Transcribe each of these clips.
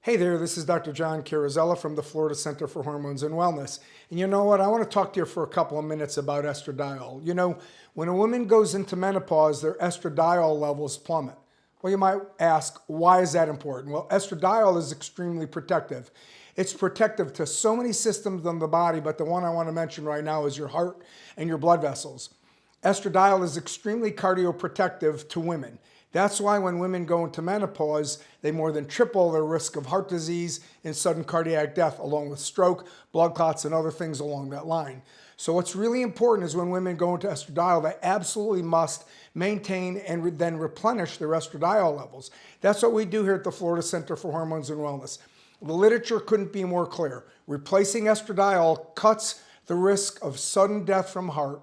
Hey there, this is Dr. John Carrizella from the Florida Center for Hormones and Wellness. And you know what? I want to talk to you for a couple of minutes about estradiol. You know, when a woman goes into menopause, their estradiol levels plummet. Well, you might ask, why is that important? Well, estradiol is extremely protective. It's protective to so many systems in the body, but the one I want to mention right now is your heart and your blood vessels. Estradiol is extremely cardioprotective to women. That's why when women go into menopause, they more than triple their risk of heart disease and sudden cardiac death, along with stroke, blood clots, and other things along that line. So what's really important is when women go into estradiol, they absolutely must maintain and then replenish their estradiol levels. That's what we do here at the Florida Center for Hormones and Wellness. The literature couldn't be more clear. Replacing estradiol cuts the risk of sudden death from heart,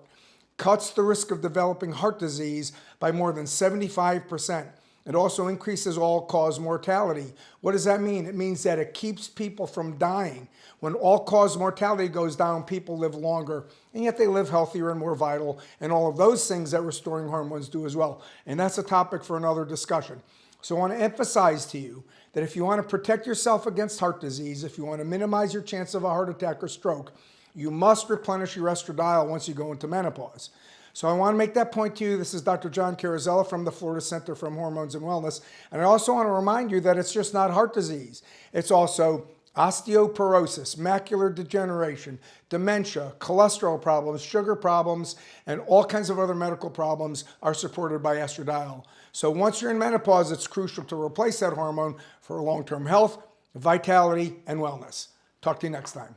cuts the risk of developing heart disease by more than 75%. It also increases all-cause mortality. What does that mean? It means that it keeps people from dying. When all-cause mortality goes down, people live longer, and yet they live healthier and more vital, and all of those things that restoring hormones do as well. And that's a topic for another discussion. So I want to emphasize to you that if you want to protect yourself against heart disease, if you want to minimize your chance of a heart attack or stroke, you must replenish your estradiol once you go into menopause. So I want to make that point to you. This is Dr. John Carrizella from the Florida Center for Hormones and Wellness. And I also want to remind you that it's just not heart disease. It's also osteoporosis, macular degeneration, dementia, cholesterol problems, sugar problems, and all kinds of other medical problems are supported by estradiol. So once you're in menopause, it's crucial to replace that hormone for long-term health, vitality, and wellness. Talk to you next time.